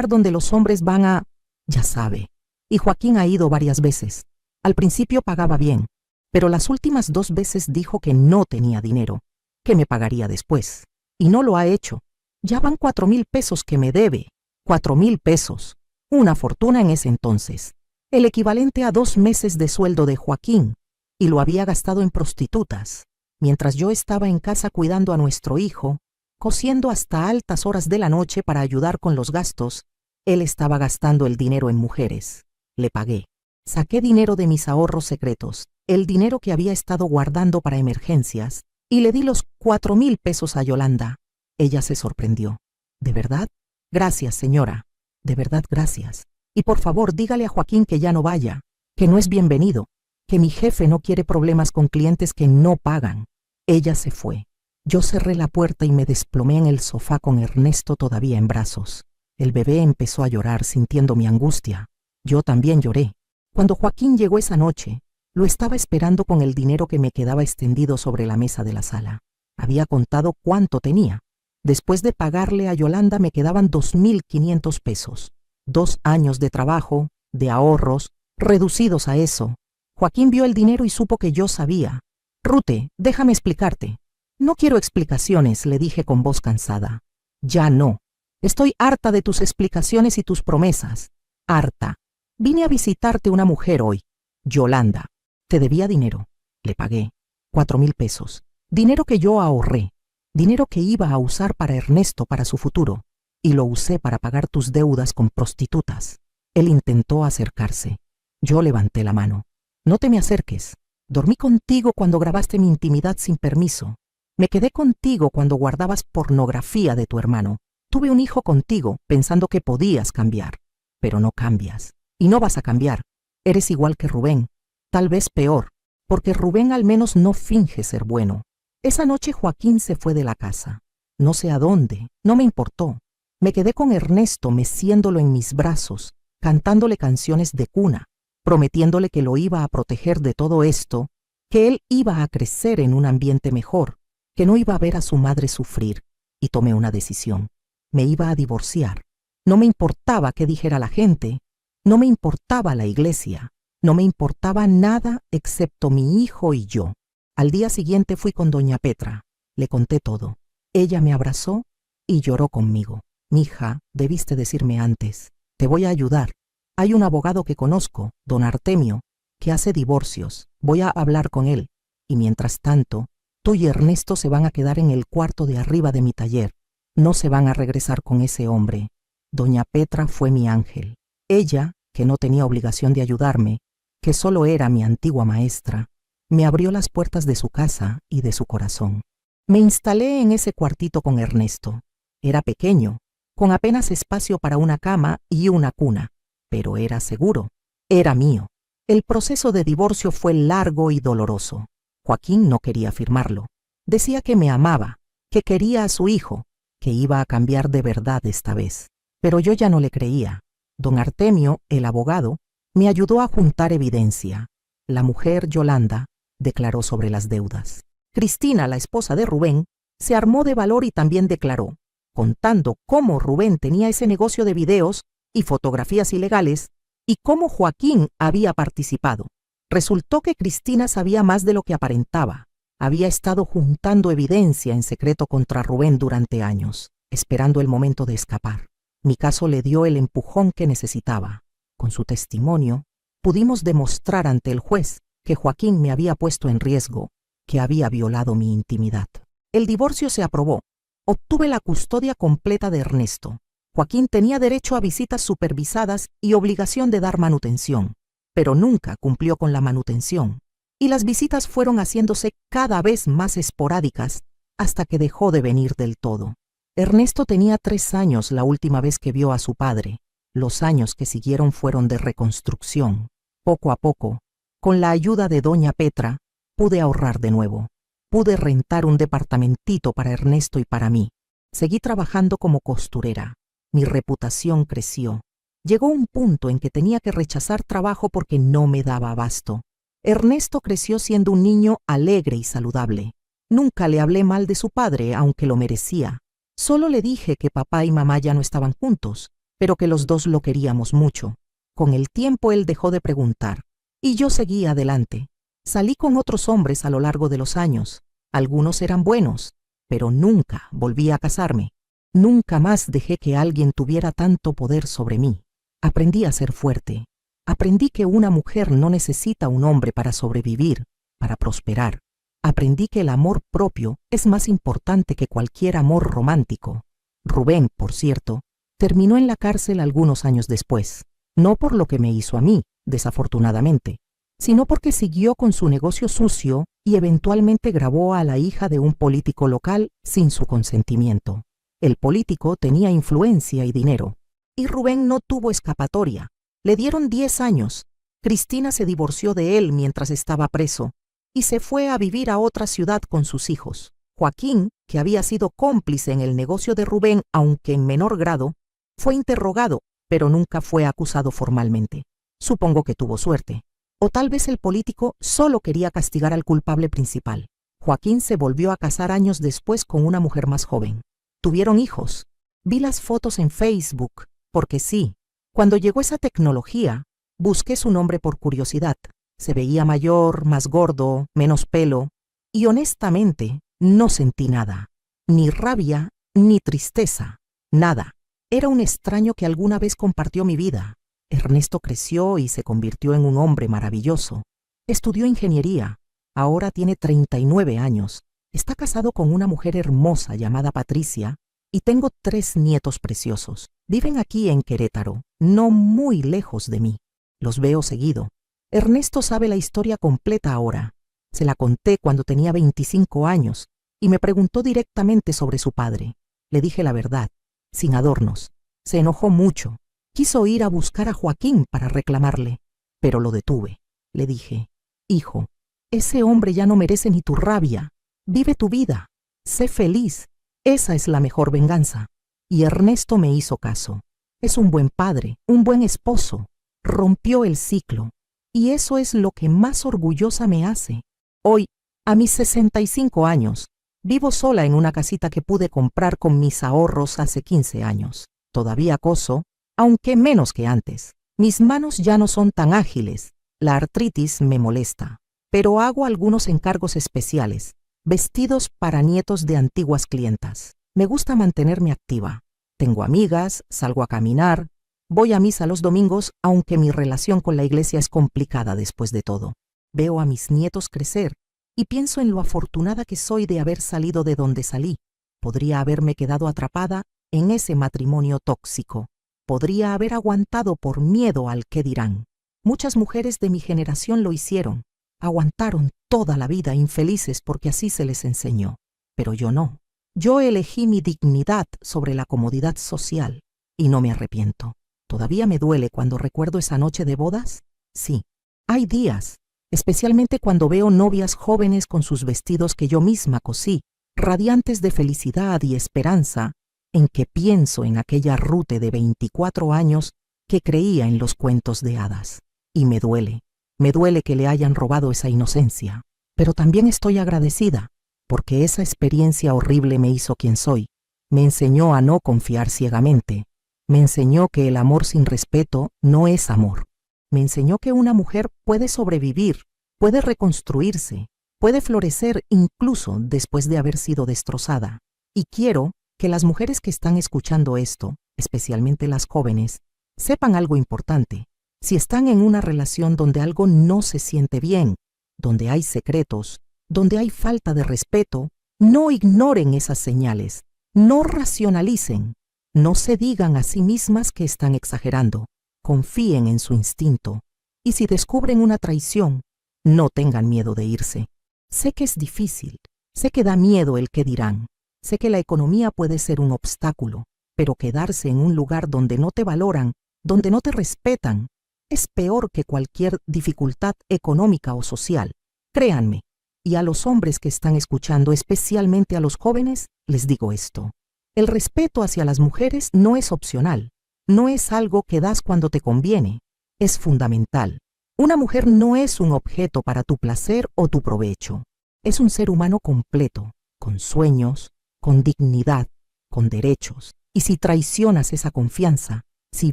donde los hombres van a... Ya sabe. Y Joaquín ha ido varias veces. Al principio pagaba bien, pero las últimas 2 veces dijo que no tenía dinero, que me pagaría después. Y no lo ha hecho. Ya van 4,000 pesos que me debe. 4,000 pesos. Una fortuna en ese entonces. El equivalente a 2 meses de sueldo de Joaquín. Y lo había gastado en prostitutas. Mientras yo estaba en casa cuidando a nuestro hijo, cosiendo hasta altas horas de la noche para ayudar con los gastos, él estaba gastando el dinero en mujeres. Le pagué. Saqué dinero de mis ahorros secretos, el dinero que había estado guardando para emergencias, y le di los 4,000 pesos a Yolanda. Ella se sorprendió. ¿De verdad? Gracias, señora. De verdad, gracias. Y por favor, dígale a Joaquín que ya no vaya, que no es bienvenido, que mi jefe no quiere problemas con clientes que no pagan. Ella se fue. Yo cerré la puerta y me desplomé en el sofá con Ernesto todavía en brazos. El bebé empezó a llorar sintiendo mi angustia. Yo también lloré. Cuando Joaquín llegó esa noche, lo estaba esperando con el dinero que me quedaba extendido sobre la mesa de la sala. Había contado cuánto tenía. Después de pagarle a Yolanda me quedaban 2,500 pesos. 2 años de trabajo, de ahorros, reducidos a eso. Joaquín vio el dinero y supo que yo sabía. Rute, déjame explicarte. No quiero explicaciones, le dije con voz cansada. Ya no. Estoy harta de tus explicaciones y tus promesas. Harta. Vine a visitarte una mujer hoy. Yolanda. Te debía dinero. Le pagué. 4,000 pesos. Dinero que yo ahorré. Dinero que iba a usar para Ernesto para su futuro. Y lo usé para pagar tus deudas con prostitutas. Él intentó acercarse. Yo levanté la mano. No te me acerques. Dormí contigo cuando grabaste mi intimidad sin permiso. Me quedé contigo cuando guardabas pornografía de tu hermano. Tuve un hijo contigo pensando que podías cambiar. Pero no cambias. Y no vas a cambiar. Eres igual que Rubén. Tal vez peor, porque Rubén al menos no finge ser bueno. Esa noche Joaquín se fue de la casa. No sé a dónde, no me importó. Me quedé con Ernesto meciéndolo en mis brazos, cantándole canciones de cuna, prometiéndole que lo iba a proteger de todo esto, que él iba a crecer en un ambiente mejor, que no iba a ver a su madre sufrir. Y tomé una decisión. Me iba a divorciar. No me importaba qué dijera la gente, no me importaba la iglesia, no me importaba nada excepto mi hijo y yo. Al día siguiente fui con doña Petra. Le conté todo. Ella me abrazó y lloró conmigo. Mija, debiste decirme antes. Te voy a ayudar. Hay un abogado que conozco, don Artemio, que hace divorcios. Voy a hablar con él. Y mientras tanto, tú y Ernesto se van a quedar en el cuarto de arriba de mi taller. No se van a regresar con ese hombre. Doña Petra fue mi ángel. Ella, que no tenía obligación de ayudarme, que solo era mi antigua maestra, me abrió las puertas de su casa y de su corazón. Me instalé en ese cuartito con Ernesto. Era pequeño, con apenas espacio para una cama y una cuna, pero era seguro, era mío. El proceso de divorcio fue largo y doloroso. Joaquín no quería firmarlo. Decía que me amaba, que quería a su hijo, que iba a cambiar de verdad esta vez. Pero yo ya no le creía. Don Artemio, el abogado, me ayudó a juntar evidencia. La mujer, Yolanda, declaró sobre las deudas. Cristina, la esposa de Rubén, se armó de valor y también declaró, contando cómo Rubén tenía ese negocio de videos y fotografías ilegales y cómo Joaquín había participado. Resultó que Cristina sabía más de lo que aparentaba. Había estado juntando evidencia en secreto contra Rubén durante años, esperando el momento de escapar. Mi caso le dio el empujón que necesitaba. Con su testimonio, Pudimos demostrar ante el juez que Joaquín me había puesto en riesgo, que había violado mi intimidad. El divorcio se aprobó. Obtuve la custodia completa de Ernesto. Joaquín tenía derecho a visitas supervisadas y obligación de dar manutención, pero nunca cumplió con la manutención, y las visitas fueron haciéndose cada vez más esporádicas hasta que dejó de venir del todo. Ernesto tenía 3 años la última vez que vio a su padre. Los años que siguieron fueron de reconstrucción. Poco a poco, con la ayuda de doña Petra, pude ahorrar de nuevo. Pude rentar un departamentito para Ernesto y para mí. Seguí trabajando como costurera. Mi reputación creció. Llegó un punto en que tenía que rechazar trabajo porque no me daba abasto. Ernesto creció siendo un niño alegre y saludable. Nunca le hablé mal de su padre, aunque lo merecía. Solo le dije que papá y mamá ya no estaban juntos, pero que los dos lo queríamos mucho. Con el tiempo él dejó de preguntar, y yo seguí adelante. Salí con otros hombres a lo largo de los años. Algunos eran buenos, pero nunca volví a casarme. Nunca más dejé que alguien tuviera tanto poder sobre mí. Aprendí a ser fuerte. Aprendí que una mujer no necesita un hombre para sobrevivir, para prosperar. Aprendí que el amor propio es más importante que cualquier amor romántico. Rubén, por cierto, terminó en la cárcel algunos años después, no por lo que me hizo a mí, desafortunadamente, sino porque siguió con su negocio sucio y eventualmente grabó a la hija de un político local sin su consentimiento. El político tenía influencia y dinero, y Rubén no tuvo escapatoria. Le dieron 10 años. Cristina se divorció de él mientras estaba preso y se fue a vivir a otra ciudad con sus hijos. Joaquín, que había sido cómplice en el negocio de Rubén, aunque en menor grado, fue interrogado, pero nunca fue acusado formalmente. Supongo que tuvo suerte. O tal vez el político solo quería castigar al culpable principal. Joaquín se volvió a casar años después con una mujer más joven. Tuvieron hijos. Vi las fotos en Facebook, porque sí, cuando llegó esa tecnología, busqué su nombre por curiosidad. Se veía mayor, más gordo, menos pelo, y honestamente no sentí nada. Ni rabia, ni tristeza. Nada. Era un extraño que alguna vez compartió mi vida. Ernesto creció y se convirtió en un hombre maravilloso. Estudió ingeniería. Ahora tiene 39 años. Está casado con una mujer hermosa llamada Patricia y tengo 3 nietos preciosos. Viven aquí en Querétaro, no muy lejos de mí. Los veo seguido. Ernesto sabe la historia completa ahora. Se la conté cuando tenía 25 años y me preguntó directamente sobre su padre. Le dije la verdad, sin adornos. Se enojó mucho. Quiso ir a buscar a Joaquín para reclamarle, pero lo detuve. Le dije, hijo, ese hombre ya no merece ni tu rabia. Vive tu vida. Sé feliz. Esa es la mejor venganza. Y Ernesto me hizo caso. Es un buen padre, un buen esposo. Rompió el ciclo. Y eso es lo que más orgullosa me hace. Hoy, a mis 65 años, vivo sola en una casita que pude comprar con mis ahorros hace 15 años. Todavía coso, aunque menos que antes. Mis manos ya no son tan ágiles. La artritis me molesta. Pero hago algunos encargos especiales. Vestidos para nietos de antiguas clientas. Me gusta mantenerme activa. Tengo amigas, salgo a caminar, voy a misa los domingos, aunque mi relación con la iglesia es complicada después de todo. Veo a mis nietos crecer y pienso en lo afortunada que soy de haber salido de donde salí. Podría haberme quedado atrapada en ese matrimonio tóxico. Podría haber aguantado por miedo al qué dirán. Muchas mujeres de mi generación lo hicieron. Aguantaron toda la vida infelices porque así se les enseñó. Pero yo no. Yo elegí mi dignidad sobre la comodidad social y no me arrepiento. ¿Todavía me duele cuando recuerdo esa noche de bodas? Sí. Hay días, especialmente cuando veo novias jóvenes con sus vestidos que yo misma cosí, radiantes de felicidad y esperanza, en que pienso en aquella Rute de 24 años que creía en los cuentos de hadas. Y me duele que le hayan robado esa inocencia. Pero también estoy agradecida, porque esa experiencia horrible me hizo quien soy. Me enseñó a no confiar ciegamente. Me enseñó que el amor sin respeto no es amor. Me enseñó que una mujer puede sobrevivir, puede reconstruirse, puede florecer incluso después de haber sido destrozada. Y quiero que las mujeres que están escuchando esto, especialmente las jóvenes, sepan algo importante. Si están en una relación donde algo no se siente bien, donde hay secretos, donde hay falta de respeto, no ignoren esas señales, no racionalicen, no se digan a sí mismas que están exagerando, confíen en su instinto. Y si descubren una traición, no tengan miedo de irse. Sé que es difícil, sé que da miedo el qué dirán, sé que la economía puede ser un obstáculo, pero quedarse en un lugar donde no te valoran, donde no te respetan, es peor que cualquier dificultad económica o social. Créanme, y a los hombres que están escuchando, especialmente a los jóvenes, les digo esto. El respeto hacia las mujeres no es opcional, no es algo que das cuando te conviene, es fundamental. Una mujer no es un objeto para tu placer o tu provecho. Es un ser humano completo, con sueños, con dignidad, con derechos. Y si traicionas esa confianza, si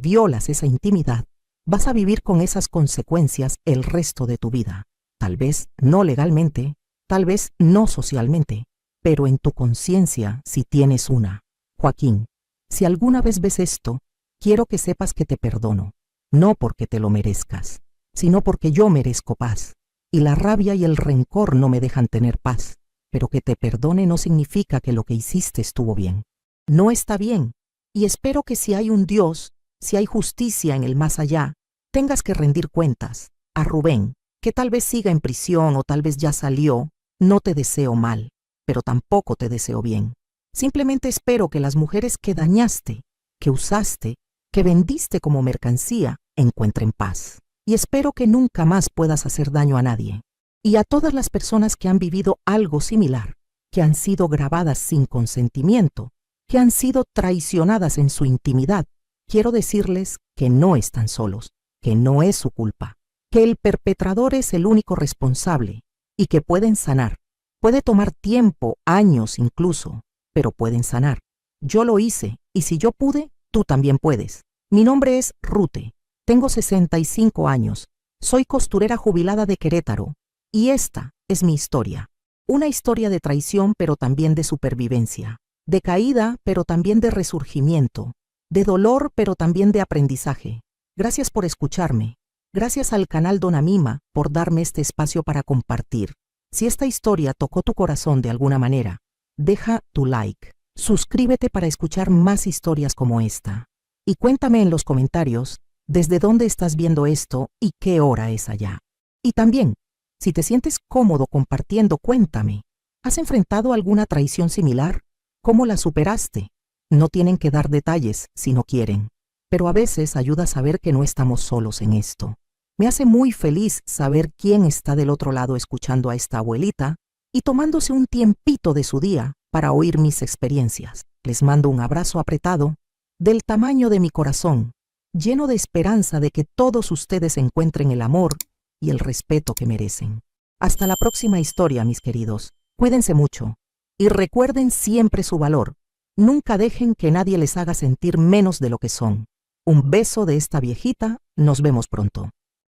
violas esa intimidad, vas a vivir con esas consecuencias el resto de tu vida. Tal vez no legalmente, tal vez no socialmente, pero en tu conciencia si tienes una. Joaquín, si alguna vez ves esto, quiero que sepas que te perdono, no porque te lo merezcas, sino porque yo merezco paz, y la rabia y el rencor no me dejan tener paz, pero que te perdone no significa que lo que hiciste estuvo bien. No está bien, y espero que si hay un Dios, si hay justicia en el más allá, tengas que rendir cuentas. A Rubén, que tal vez siga en prisión o tal vez ya salió, no te deseo mal, pero tampoco te deseo bien. Simplemente espero que las mujeres que dañaste, que usaste, que vendiste como mercancía, encuentren paz. Y espero que nunca más puedas hacer daño a nadie. Y a todas las personas que han vivido algo similar, que han sido grabadas sin consentimiento, que han sido traicionadas en su intimidad, quiero decirles que no están solos, que no es su culpa, que el perpetrador es el único responsable y que pueden sanar. Puede tomar tiempo, años incluso, pero pueden sanar. Yo lo hice y si yo pude, tú también puedes. Mi nombre es Rute, tengo 65 años, soy costurera jubilada de Querétaro y esta es mi historia. Una historia de traición pero también de supervivencia, de caída pero también de resurgimiento, de dolor pero también de aprendizaje. Gracias por escucharme. Gracias al canal Dona Mima por darme este espacio para compartir. Si esta historia tocó tu corazón de alguna manera, deja tu like, suscríbete para escuchar más historias como esta. Y cuéntame en los comentarios desde dónde estás viendo esto y qué hora es allá. Y también, si te sientes cómodo compartiendo, cuéntame. ¿Has enfrentado alguna traición similar? ¿Cómo la superaste? No tienen que dar detalles si no quieren, pero a veces ayuda a saber que no estamos solos en esto. Me hace muy feliz saber quién está del otro lado escuchando a esta abuelita y tomándose un tiempito de su día para oír mis experiencias. Les mando un abrazo apretado, del tamaño de mi corazón, lleno de esperanza de que todos ustedes encuentren el amor y el respeto que merecen. Hasta la próxima historia, mis queridos. Cuídense mucho y recuerden siempre su valor. Nunca dejen que nadie les haga sentir menos de lo que son. Un beso de esta viejita. Nos vemos pronto.